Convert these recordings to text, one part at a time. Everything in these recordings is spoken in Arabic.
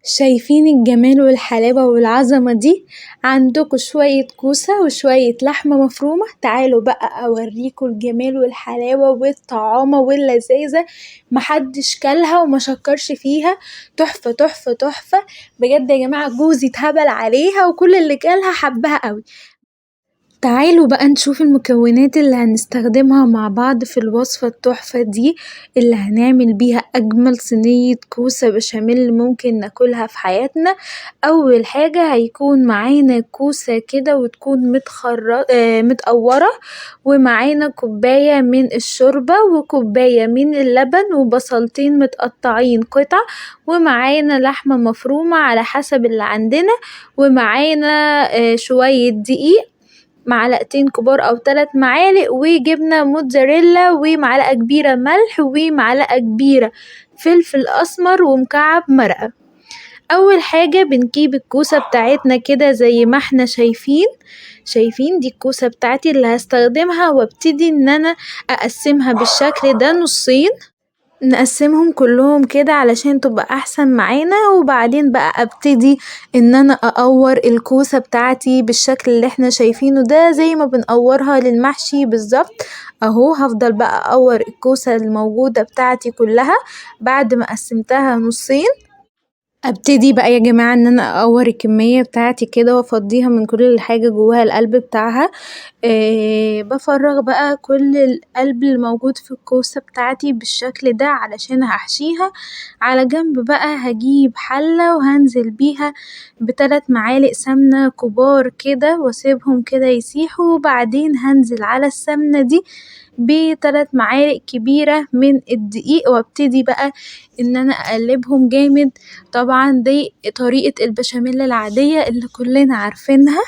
شايفين الجمال والحلاوة والعظمة دي؟ عندكوا شوية كوسة وشوية لحمة مفرومة، تعالوا بقى أوريكوا الجمال والحلاوة والطعامة واللذاذة، محدش كلها ومشكرش فيها، تحفة تحفة تحفة بجد يا جماعة. جوزي اتهبل عليها وكل اللي كلها حبها اوي. تعالوا بقى نشوف المكونات اللي هنستخدمها مع بعض في الوصفة التحفة دي اللي هنعمل بيها أجمل صينية كوسة بشاميل ممكن ناكلها في حياتنا. أول حاجة هيكون معانا كوسة كده وتكون متقورة، ومعانا كوباية من الشوربة وكوباية من اللبن وبصلتين متقطعين قطع، ومعانا لحمة مفرومة على حسب اللي عندنا، ومعانا شوية دقيق، معلقتين كبار او 3 معالق، وجبنة موتزاريلا، ومعلقة كبيرة ملح، ومعلقة كبيرة فلفل اسمر، ومكعب مرقة. اول حاجة بنجيب الكوسة بتاعتنا كده زي ما احنا شايفين دي الكوسة بتاعتي اللي هستخدمها، وابتدي ان انا اقسمها بالشكل ده نصين، نقسمهم كلهم كده علشان تبقى احسن معانا، وبعدين بقى ابتدي ان انا اقور الكوسة بتاعتي بالشكل اللي احنا شايفينه ده زي ما بنقورها للمحشي بالظبط اهو. هفضل بقى اقور الكوسة الموجودة بتاعتي كلها بعد ما قسمتها نصين. ابتدي بقى يا جماعة ان انا اقور الكمية بتاعتي كده وافضيها من كل حاجة جواها القلب بتاعها. بفرغ بقى كل القلب اللي موجود في الكوسة بتاعتي بالشكل ده علشان هحشيها. على جنب بقى هجيب حلة وهنزل بيها ب3 معالق سمنة كبار كده واسيبهم كده يسيحوا، وبعدين هنزل على السمنة دي ب3 معالق كبيرة من الدقيق، وابتدي بقى ان انا اقلبهم جامد. طبعا دي طريقة البشاميل العادية اللي كلنا عارفينها.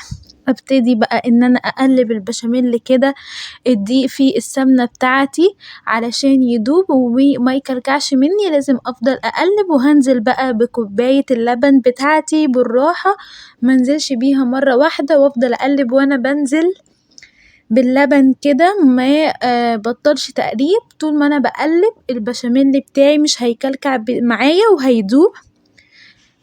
ابتدي بقى ان انا اقلب البشاميل كده، الدقيق في السمنة بتاعتي علشان يدوب وما يكلكعش مني، لازم افضل اقلب. وهنزل بقى بكوباية اللبن بتاعتي بالراحة، منزلش بيها مرة واحدة، وافضل اقلب وانا بنزل باللبن كده، ما بطلش تقليب. طول ما انا بقلب البشاميل بتاعي مش هيكلكع معايا وهيدوب.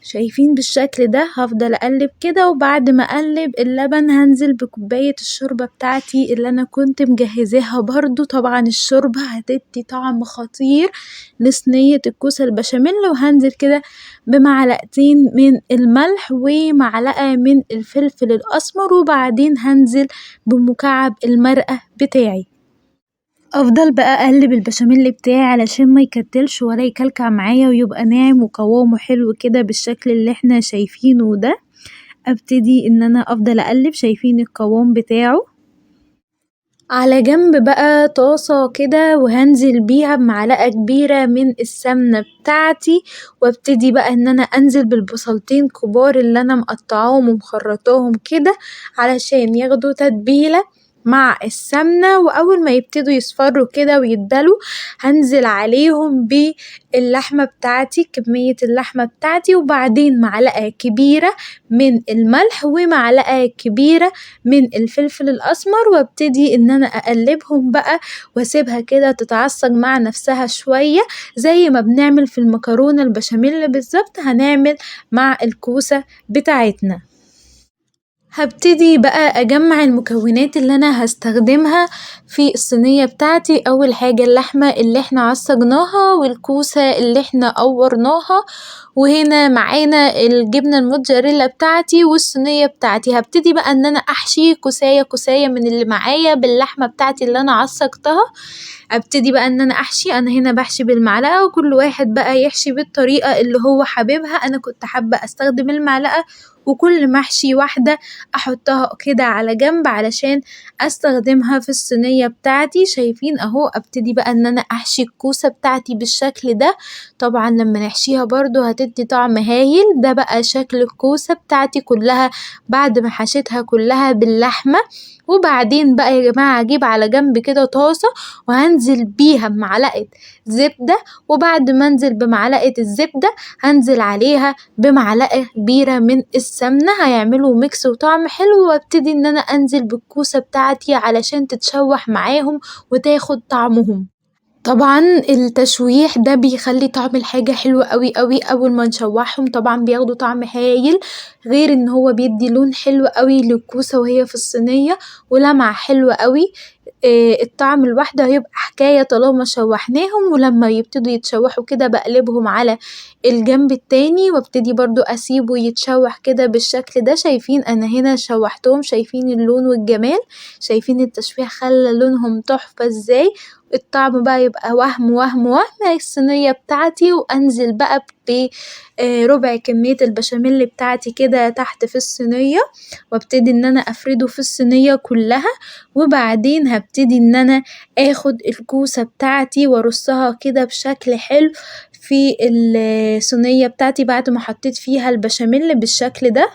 شايفين بالشكل ده هفضل اقلب كده، وبعد ما اقلب اللبن هنزل بكوباية الشوربة بتاعتي اللي انا كنت مجهزاها برضو. طبعا الشوربة هتدي طعم خطير لصينية الكوسة البشاميل. وهنزل كده بمعلقتين من الملح ومعلقة من الفلفل الاسمر، وبعدين هنزل بمكعب المرقة بتاعي. افضل بقى اقلب البشاميل بتاعي علشان ما يكتلش ولا يكلكع معايا، ويبقى ناعم وقوامه حلو كده بالشكل اللي احنا شايفينه ده. ابتدي ان انا افضل اقلب، شايفين القوام بتاعه. على جنب بقى طاسة كده وهنزل بيها بمعلقة كبيرة من السمنة بتاعتي، وابتدي بقى ان انا انزل بالبصلتين كبار اللي انا مقطعاهم ومخرطاهم كده علشان ياخدوا تتبيلة مع السمنة. واول ما يبتدوا يصفروا كده ويدبلوا هنزل عليهم باللحمة بتاعتي، كمية اللحمة بتاعتي، وبعدين معلقة كبيرة من الملح ومعلقة كبيرة من الفلفل الاسمر، وابتدي ان انا اقلبهم بقى واسيبها كده تتعصج مع نفسها شوية زي ما بنعمل في المكرونة البشاميل بالظبط، هنعمل مع الكوسة بتاعتنا. هبتدي بقى اجمع المكونات اللي انا هستخدمها في الصينية بتاعتي. اول حاجة اللحمة اللي احنا عصجناها، والكوسة اللي احنا قورناها، وهنا معانا الجبنة الموتزاريلا بتاعتي، والصينية بتاعتي. هبتدي بقى ان انا احشي كوساية من اللي معايا باللحمة بتاعتي اللي انا عصجتها. ابتدي بقى ان انا احشي، انا هنا بحشي بالمعلقة، وكل واحد بقى يحشي بالطريقة اللي هو حاببها. انا كنت حابة استخدم المعلقة، وكل محشي واحدة احطها كده على جنب علشان استخدمها في الصينية بتاعتي. شايفين اهو. ابتدي بقى ان انا احشي الكوسة بتاعتي بالشكل ده. طبعا لما نحشيها برضو هتدي طعم هايل. ده بقى شكل الكوسة بتاعتي كلها بعد ما حشيتها كلها باللحمة. وبعدين بقى يا جماعة اجيب على جنب كده طاسة وهنزل بيها بمعلقة زبدة، وبعد ما انزل بمعلقة الزبدة هنزل عليها بمعلقة كبيرة من السمنة، هيعملوا ميكس وطعم حلو. وابتدي ان انا انزل بالكوسة بتاعتي علشان تتشوح معاهم وتاخد طعمهم. طبعًا التشويح ده بيخلي طعم الحاجة حلو اوي اوي اول ما نشوحهم طبعًا بياخدوا طعم هايل، غير ان هو بيدي لون حلو اوي للكوسة وهي في الصينية ولمعة حلوة اوي، الطعم لوحده هيبقى حكاية طالما شوحناهم، ولما يبتدوا يتشوحوا كده بقلبهم على الجنب التاني وابتدي برضه اسيبه يتشوح كده بالشكل ده، شايفين انا هنا شوحتهم شايفين اللون والجمال، شايفين التشويح خلى لونهم تحفة ازاي، الطعم بقى يبقى وهم وهم وهم الصينية بتاعتي وانزل بقى ربع كمية البشاميل بتاعتي كده تحت في الصينية، وابتدي ان انا افرده في الصينية كلها، وبعدين هبتدي ان انا اخد الكوسة بتاعتي وارصها كده بشكل حلو في الصينية بتاعتي بعد ما حطيت فيها البشاميل بالشكل ده.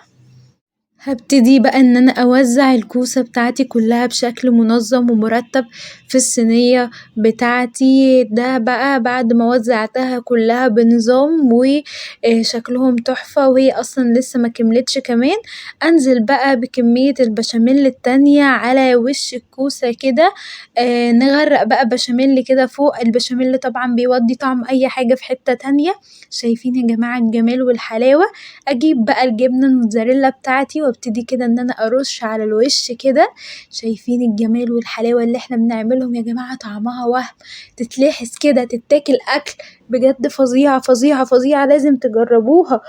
هبتدي بقى ان انا اوزع الكوسة بتاعتي كلها بشكل منظم ومرتب في الصينية بتاعتي، ده بقى بعد ما وزعتها كلها بنظام وشكلهم تحفة وهي اصلا لسه مكملتش كمان، انزل بقى بكمية البشاميل التانية على وش الكوسة كده، نغرق بقى بشاميل كده فوق، البشاميل طبعا بيودي طعم اي حاجة في حتة تانية، شايفين يا جماعة الجمال والحلاوة، اجيب بقى الجبنة الموتزاريلا بتاعتي وابتدي كده ان انا ارش على الوش كده، شايفين الجمال والحلاوة اللي احنا بنعملهم يا جماعة طعمها وهم، تتلحس كده تتاكل اكل بجد فظيعة فظيعة فظيعة لازم تجربوها،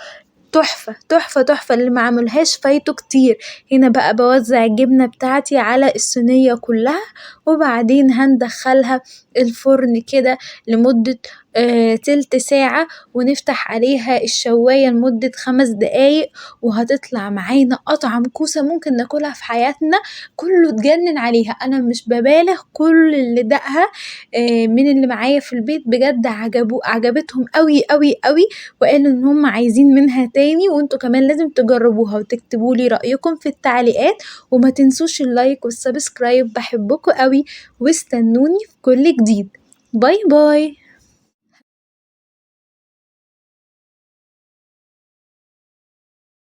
تحفة تحفة تحفة اللي معملهاش فايته كتير، هنا بقى بوزع الجبنة بتاعتي على الصينية كلها، وبعدين هندخلها الفرن كده لمدة تلت ساعة، ونفتح عليها الشواية لمدة 5 دقايق، وهتطلع معانا اطعم كوسة ممكن ناكلها في حياتنا، كله اتجنن عليها انا مش ببالغ، كل اللي داقها من اللي معايا في البيت بجد عجبتهم اوي اوي اوي، وقالوا ان هم عايزين منها تاني، وانتوا كمان لازم تجربوها وتكتبولي رأيكم في التعليقات، وما تنسوش اللايك والسبسكرايب، بحبكوا اوي واستنوني في كل جديد، باي باي.